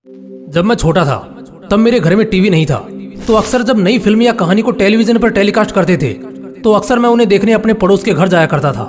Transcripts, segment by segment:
जब मैं छोटा था तब मेरे घर में टीवी नहीं था, तो अक्सर जब नई फिल्म या कहानी को टेलीविजन पर टेलीकास्ट करते थे तो अक्सर मैं उन्हें देखने अपने पड़ोस के घर जाया करता था।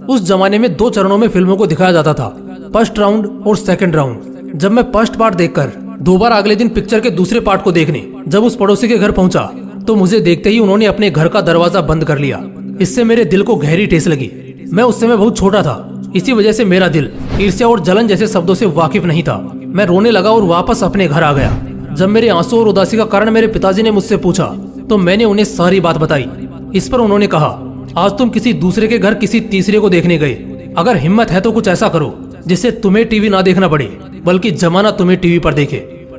उस जमाने में 2 चरणों में फिल्मों को दिखाया जाता था, फर्स्ट राउंड और सेकंड राउंड। जब मैं फर्स्ट पार्ट देखकर दोबारा अगले दिन पिक्चर के दूसरे पार्ट को देखने जब उस पड़ोसी के घर पहुंचा तो मुझे देखते ही उन्होंने अपने घर का दरवाजा बंद कर लिया। इससे मेरे दिल को गहरी ठेस लगी। मैं उस समय बहुत छोटा था, इसी वजह से मेरा दिल ईर्ष्या और जलन जैसे शब्दों से वाकिफ नहीं था। मैं रोने लगा और वापस अपने घर आ गया। जब मेरे आंसू और उदासी का कारण मेरे पिताजी ने मुझसे पूछा तो मैंने उन्हें सारी बात बताई। इस पर उन्होंने कहा, आज तुम किसी दूसरे के घर किसी तीसरे को देखने गए, अगर हिम्मत है तो कुछ ऐसा करो जिससे तुम्हें टीवी ना देखना पड़े बल्कि जमाना तुम्हें टीवी पर देखे।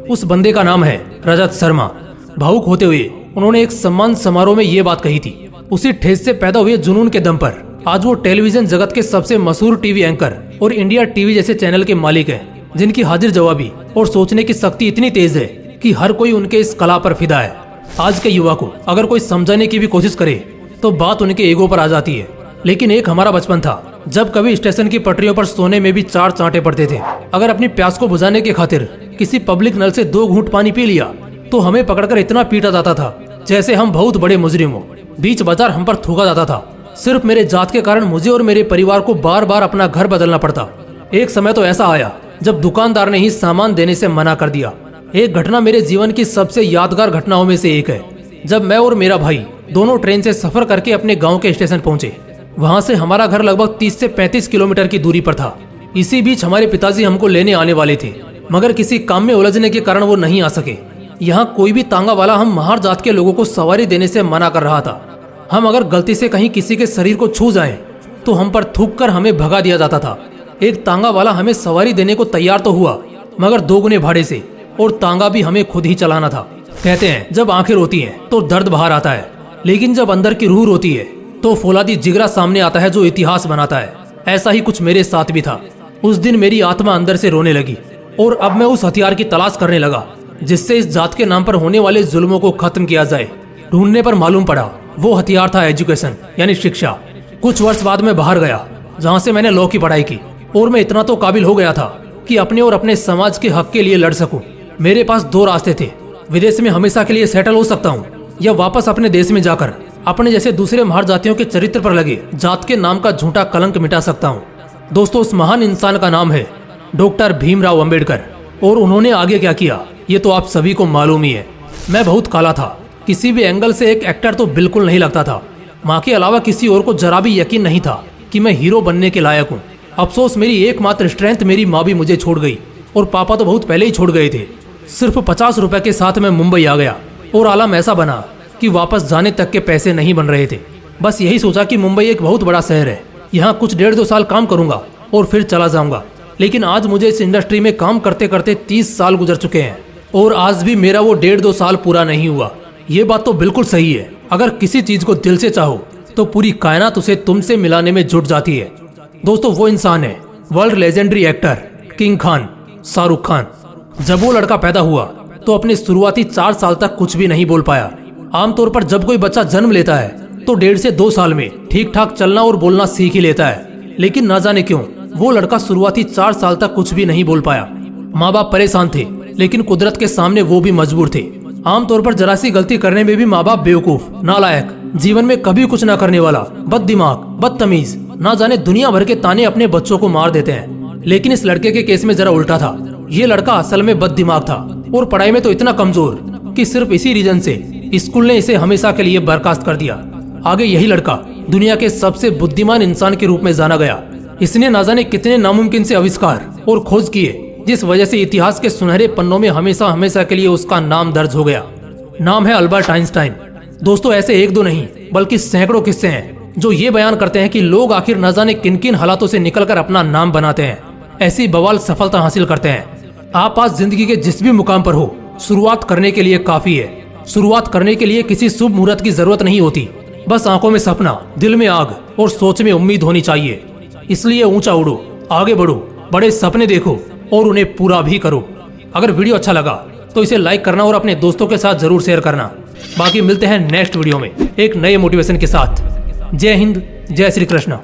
उस बंदे का नाम है रजत शर्मा। भावुक होते हुए उन्होंने एक सम्मान समारोह में ये बात कही थी। उसी ठेस से पैदा हुए जुनून के दम पर आज वो टेलीविजन जगत के सबसे मशहूर टीवी एंकर और इंडिया टीवी जैसे चैनल के मालिक हैं, जिनकी हाजिर जवाबी और सोचने की शक्ति इतनी तेज है कि हर कोई उनके इस कला पर फिदा है। आज के युवा को अगर कोई समझाने की भी कोशिश करे तो बात उनके ईगो पर आ जाती है। लेकिन एक हमारा बचपन था जब कभी स्टेशन की पटरियों पर सोने में भी 4 चांटे पड़ते थे। अगर अपनी प्यास को बुझाने की खातिर किसी पब्लिक नल से 2 घूंट पानी पी लिया तो हमें पकड़कर इतना पीटा जाता था जैसे हम बहुत बड़े मुजरिम हो। बीच बाजार हम पर थूका जाता था। सिर्फ मेरे जात के कारण मुझे और मेरे परिवार को बार बार अपना घर बदलना पड़ता। एक समय तो ऐसा आया जब दुकानदार ने ही सामान देने से मना कर दिया। एक घटना मेरे जीवन की सबसे यादगार घटनाओं में से एक है, जब मैं और मेरा भाई दोनों ट्रेन से सफर करके अपने गांव के स्टेशन पहुंचे। वहां से हमारा घर लगभग 30 से 35 किलोमीटर की दूरी पर था। इसी बीच हमारे पिताजी हमको लेने आने वाले थे, मगर किसी काम में उलझने के कारण वो नहीं आ सके। यहाँ कोई भी तांगा वाला हम महार जात के लोगों को सवारी देने से मना कर रहा था। हम अगर गलती से कहीं किसी के शरीर को छू जाएं, तो हम पर थूक कर हमें भगा दिया जाता था। एक तांगा वाला हमें सवारी देने को तैयार तो हुआ, मगर 2 गुने भाड़े से, और तांगा भी हमें खुद ही चलाना था। कहते हैं जब आंखें रोती हैं तो दर्द बाहर आता है, लेकिन जब अंदर की रूह रोती है तो फौलादी जिगरा सामने आता है जो इतिहास बनाता है। ऐसा ही कुछ मेरे साथ भी था। उस दिन मेरी आत्मा अंदर से रोने लगी और अब मैं उस हथियार की तलाश करने लगा जिससे इस जात के नाम पर होने वाले जुल्मों को खत्म किया जाए। ढूंढने पर मालूम पड़ा वो हथियार था एजुकेशन, यानी शिक्षा। कुछ वर्ष बाद मैं बाहर गया जहाँ से मैंने लॉ की पढ़ाई की, और मैं इतना तो काबिल हो गया था कि अपने और अपने समाज के हक के लिए लड़ सकूं। मेरे पास 2 रास्ते थे, विदेश में हमेशा के लिए सेटल हो सकता हूँ या वापस अपने देश में जाकर अपने जैसे दूसरे महार जातियों के चरित्र पर लगे जात के नाम का झूठा कलंक मिटा सकता हूँ। दोस्तों, उस महान इंसान का नाम है डॉक्टर भीमराव अंबेडकर, और उन्होंने आगे क्या किया ये तो आप सभी को मालूम ही है। मैं बहुत काला था, किसी भी एंगल से एक एक्टर तो बिल्कुल नहीं लगता था। माँ के अलावा किसी और को जरा भी यकीन नहीं था कि मैं हीरो बनने के लायक हूँ। अफसोस मेरी एकमात्र स्ट्रेंथ मेरी माँ भी मुझे छोड़ गई, और पापा तो बहुत पहले ही छोड़ गए थे। सिर्फ 50 रुपए के साथ मैं मुंबई आ गया, और आलम ऐसा बना कि वापस जाने तक के पैसे नहीं बन रहे थे। बस यही सोचा कि मुंबई एक बहुत बड़ा शहर है, यहाँ कुछ 1.5-2 साल काम करूंगा और फिर चला जाऊंगा। लेकिन आज मुझे इस इंडस्ट्री में काम करते करते 30 साल गुजर चुके हैं, और आज भी मेरा वो 1.5-2 साल पूरा नहीं हुआ। ये बात तो बिल्कुल सही है, अगर किसी चीज को दिल से चाहो तो पूरी कायनात उसे तुमसे मिलाने में जुट जाती है। दोस्तों, वो इंसान है world legendary actor king Khan, Shahrukh Khan. जब वो लड़का पैदा हुआ तो अपने शुरुआती 4 साल तक कुछ भी नहीं बोल पाया। आमतौर पर जब कोई बच्चा जन्म लेता है तो 1.5 से 2 साल में ठीक ठाक चलना और बोलना सीख ही लेता है, लेकिन ना जाने क्यों वो लड़का शुरुआती 4 साल तक कुछ भी नहीं बोल पाया। माँ बाप परेशान थे, लेकिन कुदरत के सामने वो भी मजबूर थे। आमतौर पर जरा सी गलती करने में भी माँ बाप बेवकूफ, नालायक, जीवन में कभी कुछ न करने वाला, बददिमाग, बदतमीज, ना जाने दुनिया भर के ताने अपने बच्चों को मार देते हैं। लेकिन इस लड़के के केस में जरा उल्टा था। ये लड़का असल में बददिमाग था और पढ़ाई में तो इतना कमजोर कि सिर्फ इसी रीजन से स्कूल ने इसे हमेशा के लिए बर्खास्त कर दिया। आगे यही लड़का दुनिया के सबसे बुद्धिमान इंसान के रूप में जाना गया। इसने ना जाने कितने नामुमकिन से आविष्कार और खोज किए, जिस वजह से इतिहास के सुनहरे पन्नों में हमेशा हमेशा के लिए उसका नाम दर्ज हो गया। नाम है अल्बर्ट आइंस्टाइन। दोस्तों, ऐसे 1-2 नहीं बल्कि सैकड़ों किस्से हैं जो ये बयान करते हैं कि लोग आखिर न जाने किन किन हालातों से निकलकर अपना नाम बनाते हैं, ऐसी बवाल सफलता हासिल करते हैं। आप आज जिंदगी के जिस भी मुकाम पर हो, शुरुआत करने के लिए काफी है। शुरुआत करने के लिए किसी शुभ मुहूर्त की जरूरत नहीं होती, बस आंखों में सपना, दिल में आग और सोच में उम्मीद होनी चाहिए। इसलिए ऊंचा उड़ो, आगे बढ़ो, बड़े सपने देखो और उन्हें पूरा भी करो। अगर वीडियो अच्छा लगा तो इसे लाइक करना और अपने दोस्तों के साथ जरूर शेयर करना। बाकी मिलते हैं नेक्स्ट वीडियो में एक नए मोटिवेशन के साथ। जय हिंद, जय श्री कृष्ण।